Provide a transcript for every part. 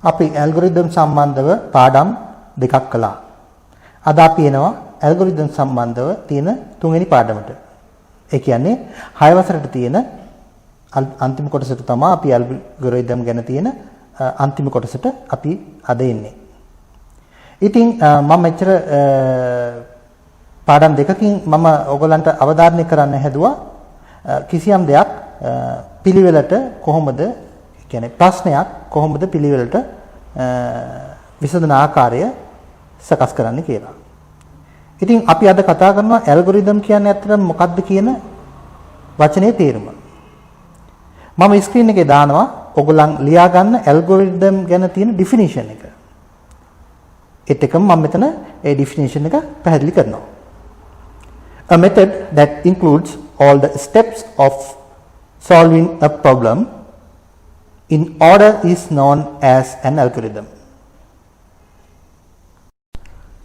අපි ඇල්ගොරිතම් සම්බන්ධව පාඩම් දෙකක් කළා. අද අපි එනවා ඇල්ගොරිතම් සම්බන්ධව තියෙන තුන්වෙනි පාඩමට. ඒ කියන්නේ 6 වසරට තියෙන අන්තිම කොටසට තමයි අපි ඇල්ගොරිතම් ගැන තියෙන අන්තිම කොටසට අපි අද එන්නේ. ඉතින් මම මෙච්චර පාඩම් දෙකකින් මම ඔයගලන්ට අවධාරණය කරන්න හැදුවා කිසියම් දෙයක් පිළිවෙලට කොහොමද කියන්නේ ප්‍රශ්නයක් කොහොමද පිළිවෙලට විසඳන ආකාරය සකස් කරන්න කියලා. ඉතින් අපි අද කතා කරනවා ඇල්ගොරිතම් කියන්නේ ඇත්තටම මොකක්ද කියන වචනේ තේරුම. මම ස්ක්‍රීන් එකේ දානවා ඔයගොල්ලන් ලියා ගන්න ඇල්ගොරිතම් ගැන තියෙන ඩෙෆිනිෂන් එක. ඒත් එකම මම මෙතන ඒ ඩෙෆිනිෂන් එක පැහැදිලි කරනවා. A method that includes all the steps of solving a problem in order is known as an algorithm.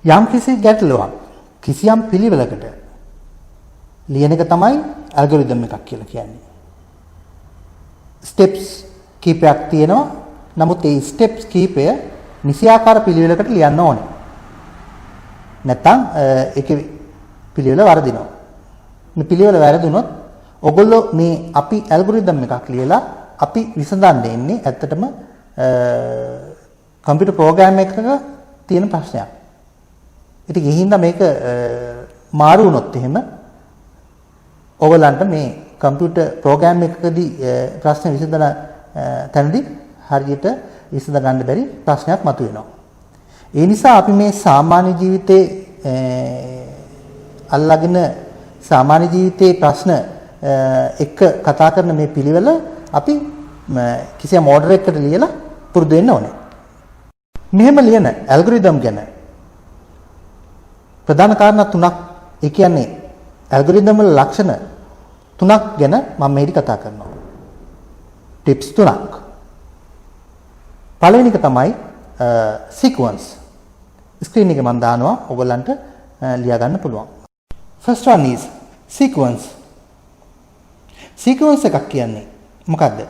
යම් කිසි ගැටලුවක් කිසියම් පිළිවෙලකට ලියන එක තමයි ඇල්ගොරිතම් එකක් කියලා කියන්නේ. ස්ටෙප්ස් කීපයක් තියෙනවා. නමුත් ඒ ස්ටෙප්ස් කීපය නිසියාකාර පිළිවෙලකට ලියන්න ඕනේ. නැත්තම් ඒකේ පිළිවෙල වරදිනවා. මේ පිළිවෙල වැරදුනොත් ඔගොල්ලෝ මේ අපි ඇල්ගොරිතම් එකක් ලියලා අපි විසඳන්න ඉන්නේ ඇත්තටම කම්පියුටර් ප්‍රෝග්‍රෑම් එකක තියෙන ප්‍රශ්නයක්. ඉතින් ඒ හින්දා මේක මාරු වුණොත් එහෙම ඔයගලන්ට මේ කම්පියුටර් ප්‍රෝග්‍රෑම් එකකදී ප්‍රශ්න විසඳන තැනදී හරියට විසඳ ගන්න බැරි ප්‍රශ්නයක් මතුවෙනවා. ඒ නිසා අපි මේ සාමාන්‍ය ජීවිතේ අල්ලාගෙන සාමාන්‍ය ජීවිතේ ප්‍රශ්න එක කතා කරන මේ පිළිවෙල අපි කිසියම් ඕඩර් එකකට ලියලා පුරුදු වෙන්න ඕනේ. මෙහෙම ලියන ඇල්ගොරිතම් ගැන ප්‍රධාන කාරණා තුනක් ඒ කියන්නේ ඇල්ගොරිතම් වල ලක්ෂණ තුනක් ගැන මම මෙහෙදි කතා කරනවා. ටිප්ස් තුනක්. පළවෙනි එක තමයි sequence. ස්ක්‍රීන් එකේ මම දානවා ඔයගොල්ලන්ට ලියා ගන්න පුළුවන්. First one is sequence. sequence එකක් කියන්නේ මොකද්ද?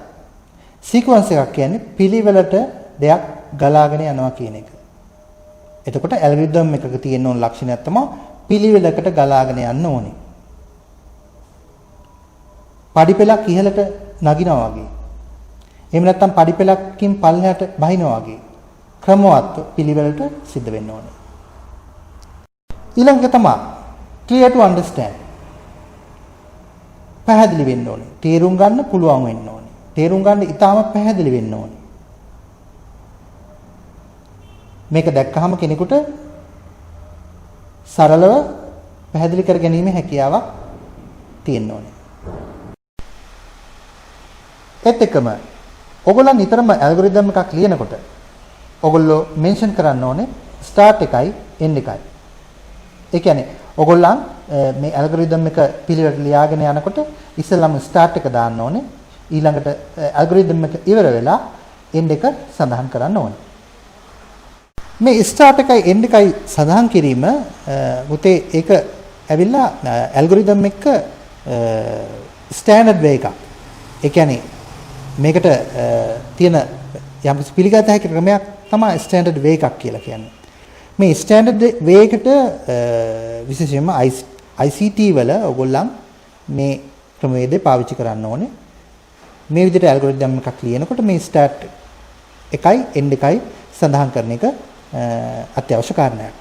sequence එකක් කියන්නේ පිළිවෙලට දෙයක් ගලාගෙන යනවා කියන එක. එතකොට ඇල්ගොරිතම් එකක තියෙන ඕන ලක්ෂණයක් තමයි පිළිවෙලකට ගලාගෙන යන්න ඕනේ. පඩිපෙළක් ඉහළට නගිනවා වගේ. එහෙම නැත්නම් පඩිපෙළකින් පල්ලෙහාට බහිනවා වගේ. ක්‍රමවත් පිළිවෙලට සිද්ධ වෙන්න ඕනේ. ඊළඟ තමයි clear to understand. පැහැදිලි වෙන්න ඕනේ. තේරුම් ගන්න පුළුවන් වෙන්න ඕනේ. තේරුම් ගන්න ඉතාම පැහැදිලි වෙන්න ඕනේ. මේක දැක්කහම කෙනෙකුට සරලව පැහැදිලි කර ගැනීම හැකියාවක් තියෙන්න ඕනේ. ඒත් එක්කම ඔයගොල්ලන් නිතරම ඇල්ගොරිතම් එකක් ලියනකොට ඔයගොල්ලෝ මෙන්ෂන් කරන්න ඕනේ ස්ටාර්ට් එකයි එන්ඩ් එකයි. ඒ කියන්නේ ඔයගොල්ලන් මේ ඇල්ගොරිතම් එක පිළිවෙලට ලියාගෙන යනකොට ඉස්සෙල්ලාම ස්ටාර්ට් එක දාන්න ඕනේ. ඊළඟට ඇල්ගොරිතම් එක ඉවර වෙලා එන්ඩ් එක සඳහන් කරන්න ඕනේ. මේ ස්ටාර්ට් එකයි එන්ඩ් එකයි සඳහන් කිරීම පුතේ ඒක ඇවිල්ලා ඇල්ගොරිතම් එක ස්ටෑන්ඩඩ් වේ එකක්. ඒ කියන්නේ මේකට තියෙන යම් පිළිගත හැකි ක්‍රමයක් තමයි ස්ටෑන්ඩඩ් වේ එකක් කියලා කියන්නේ. මේ ස්ටෑන්ඩඩ් වේ එකට විශේෂයෙන්ම ICT වල ඔයගොල්ලන් මේ ක්‍රමවේදය පාවිච්චි කරන්න ඕනේ. මේ විදිහට ඇල්ගොරිතම් එකක් ලියනකොට මේ ස්ටාර්ට් එකයි එන්ඩ් එකයි සඳහන් කරන එක අත්‍යවශ්‍ය කාරණයක්.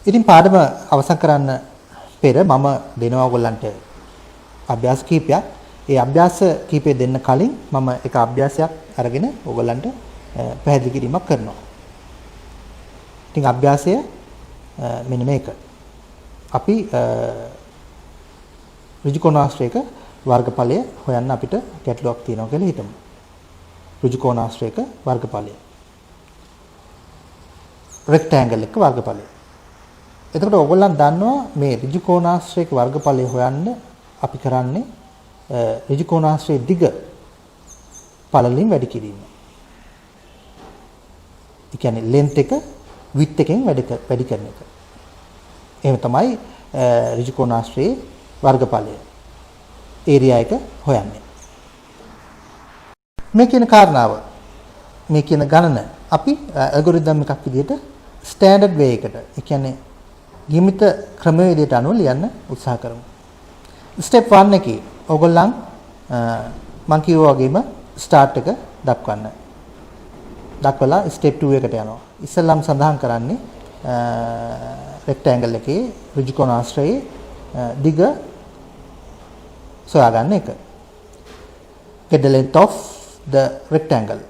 ඉතින් පාඩම අවසන් කරන්න පෙර මම දෙනවා ඔයගොල්ලන්ට අභ්‍යාස කීපයක්. ඒ අභ්‍යාස කීපය දෙන්න කලින් මම එක අභ්‍යාසයක් අරගෙන ඔයගොල්ලන්ට පැහැදිලි කිරීමක් කරනවා. ඉතින් අභ්‍යාසය මෙන්න මේක. අපි ඍජු කෝණාශ්‍රයක වර්ගඵලය හොයන්න අපිට ගැටලුවක් තියෙනවා කියලා හිතමු. ඍජු කෝණාශ්‍රයක වර්ගඵලය. රෙක්ටැන්ගල් එක වර්ගඵලය. එතකොට ඔයගොල්ලන් දන්නවා මේ ඍජු කෝණාශ්‍රයක වර්ගඵලය හොයන්න අපි කරන්නේ ඍජු කෝණාශ්‍රයේ දිග පළලින් වැඩි කිරීම. ඒ කියන්නේ length එක width එකෙන් වැඩි කරන එක. එහෙම තමයි ඍජු කෝණාශ්‍රයේ වර්ගඵලය area එක හොයන්නේ. මේ කියන කාරණාව මේ කියන ගණන අපි ඇල්ගොරිතම් එකක් විදිහට ස්ටෑන්ඩඩ් වේ එකට, ඒ කියන්නේ නියමිත ක්‍රමවේදයට අනුව ලියන්න උත්සාහ කරමු. ස්ටෙප් 1 එකේ ඕගොල්ලන් මම කිව්වා වගේම ස්ටාර්ට් එක දක්වන්න. දක්වලා ස්ටෙප් 2 එකට යනවා. ඉස්සෙල්ලාම සඳහන් කරන්නේ රෙක්ටැන්ගල් එකේ ඍජු කොණාශ්‍රයේ දිග සොයාගන්න එක. Get the length of the rectangle.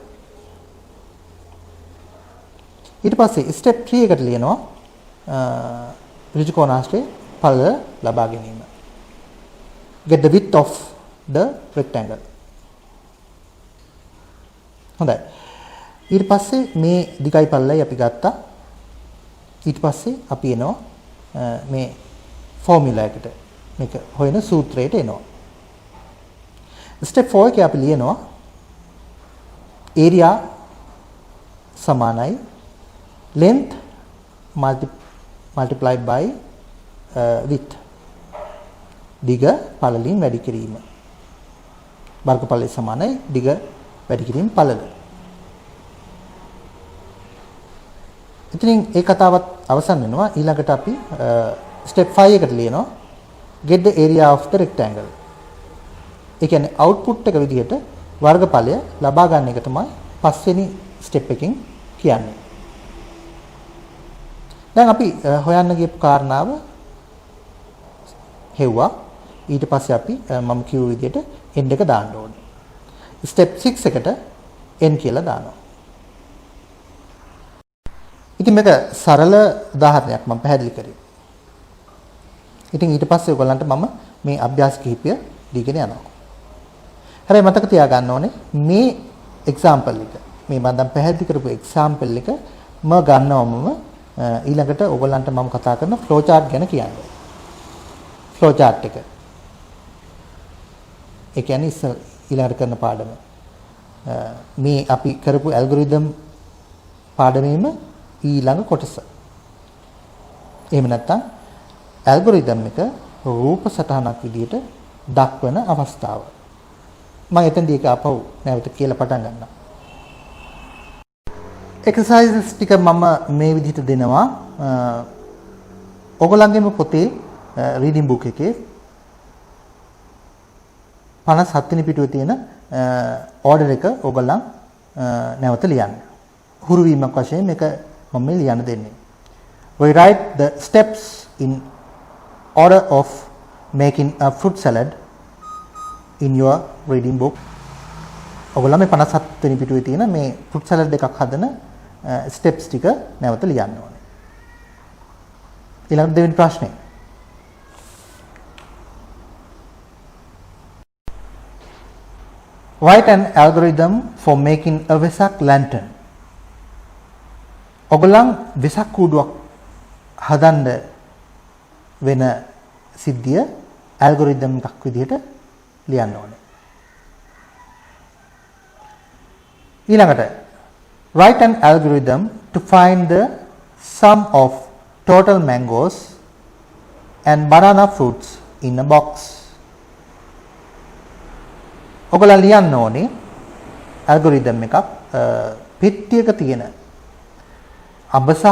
ඊට පස්සේ ස්ටෙප් 3 එකට ලියනවා ඍජු කොණාශ්‍රයේ පළල ලබා ගැනීම. Get the width of the rectangle. හොඳයි. ඊට පස්සේ මේ දිගයි පළලයි අපි ගත්තා. ඊට පස්සේ අපි එනවා මේ ෆෝමියුලා එකට. මේක හොයන සූත්‍රයට එනවා. ස්ටෙප් 4 එකේ අපි ලියනවා area සමානයි length multiplied by width. දිග පළලින් වැඩි කිරීම. වර්ගඵලය සමානයි දිග වැඩි කිරීම පළල. ඉතින් ඒ කතාවත් අවසන් වෙනවා. ඊළඟට අපි ස්ටෙප් 5 එකට ලියනවා get the area of the rectangle. ඒ කියන්නේ output එක විදිහට වර්ගඵලය ලබා ගන්න එක තමයි පස්වෙනි ස්ටෙප් එකකින් කියන්නේ. දැන් අපි හොයන්න ගියපු කාරණාව හෙව්වා. ඊට පස්සේ අපි මම කිව්ව විදිහට end එක දාන්න ඕනේ. ස්ටෙප් 6 එකට n කියලා දානවා. ඉතින් මේක සරල උදාහරණයක් මම පැහැදිලි කරේ. ඉතින් ඊට පස්සේ ඔයගොල්ලන්ට මම මේ අභ්‍යාස කිහිපය දීගෙන යනවා. හැබැයි මතක තියාගන්න ඕනේ මේ එක්සැම්පල් එක, මේ මම දැන් පැහැදිලි කරපු එක්සැම්පල් එක ගන්නවම ඊළඟට ඔයගොල්ලන්ට මම කතා කරන ෆ්ලෝ chart ගැන කියන්නේ. ෆ්ලෝ chart එක. ඒ කියන්නේ ඊළඟට කරන පාඩම. මේ අපි කරපු ඇල්ගොරිතම් පාඩමේම ඊළඟ කොටස. එහෙම නැත්නම් ඇල්ගොරිතම් එක රූප සටහනක් විදිහට දක්වන අවස්ථාව. මම එතනදී ඒක අපව නැවත කියලා පටන් ගන්නවා. එක්සර්සයිසස් ටික මම මේ විදිහට දෙනවා. ඔයගොල්ලන්ගේම පොතේ රීඩින් බුක් එකේ 57 වෙනි පිටුවේ තියෙන ඕඩර් එක ඔයගොල්ලන් නැවත ලියන්න. හුරු වීමක් වශයෙන් මේක මම මේ ලියන්න දෙන්නේ. We write the steps in order of making a fruit salad in your reading book. ඔයගොල්ලෝ මේ 57 වෙනි පිටුවේ තියෙන මේ fruit salad එකක් හදන steps ටික නැවත ලියන්න ඕනේ. ඊළඟ දෙවෙනි ප්‍රශ්නේ. Write an algorithm for making a Vesak lantern. ඔයගොල්ලන් Vesak කූඩුවක් හදන්න වෙන සිද්ධිය ඇල්ගොරිතම් එකක් විදිහට ලියන්න ඕනේ. ඊළඟට write an algorithm to find the sum of total mangoes and banana fruits in a box. ඔයගොල්ලන් ලියන්න ඕනේ ඇල්ගොරිතම් එකක් පෙට්ටියක තියෙන අඹ සහ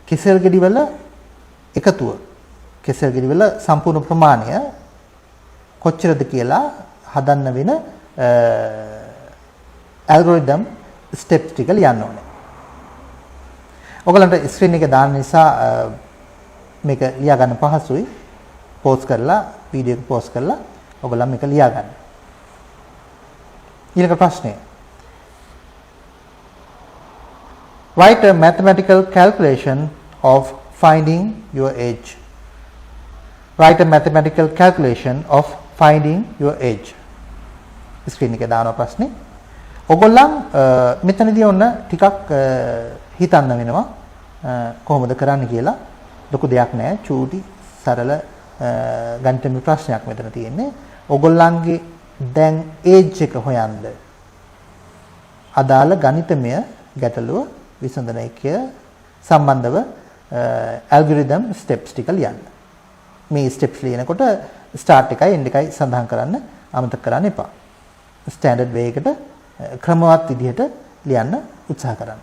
කෙසෙල් ගෙඩි වල එකතුව. කෙසෙල් ගෙඩි වල සම්පූර්ණ ප්‍රමාණය කොච්චරද කියලා හදන්න වෙන ඇල්ගොරිතම් ස්ටෙප්ස් ටික ලියන්න ඕනේ. ඔයගලන්ට ස්ක්‍රීන් එකේ දාන්න නිසා මේක ලියා ගන්න පහසුයි. පෝස් කරලා වීඩියෝ එක පෝස් කරලා ඔයගලන් මේක ලියා ගන්න. ඊළඟ ප්‍රශ්නය. Write a mathematical calculation of finding your age. Write a mathematical calculation of finding your age. Screen එකේ දාන ප්‍රශ්නේ. ඔයගොල්ලන් මෙතනදී ඔන්න ටිකක් හිතන්න වෙනවා කොහොමද කරන්න කියලා. ලොකු දෙයක් නෑ. චූටි සරල ගණිතමය ප්‍රශ්නයක් මෙතන තියෙන්නේ. ඔයගොල්ලන්ගේ දැන් ඒජ් එක හොයන්න අදාළ ගණිතමය ගැටලුව විසඳන එක සම්බන්ධව ඇල්ගොරිතම් ස්ටෙප්ස් ටික ලියන්න. මේ ස්ටෙප්ස් ලියනකොට ස්ටාර්ට් එකයි එන්ඩ් එකයි සඳහන් කරන්න අමතක කරන්න එපා. ස්ටෑන්ඩඩ් වේ එකට ක්‍රමවත් විදිහට ලියන්න උත්සාහ කරන්න.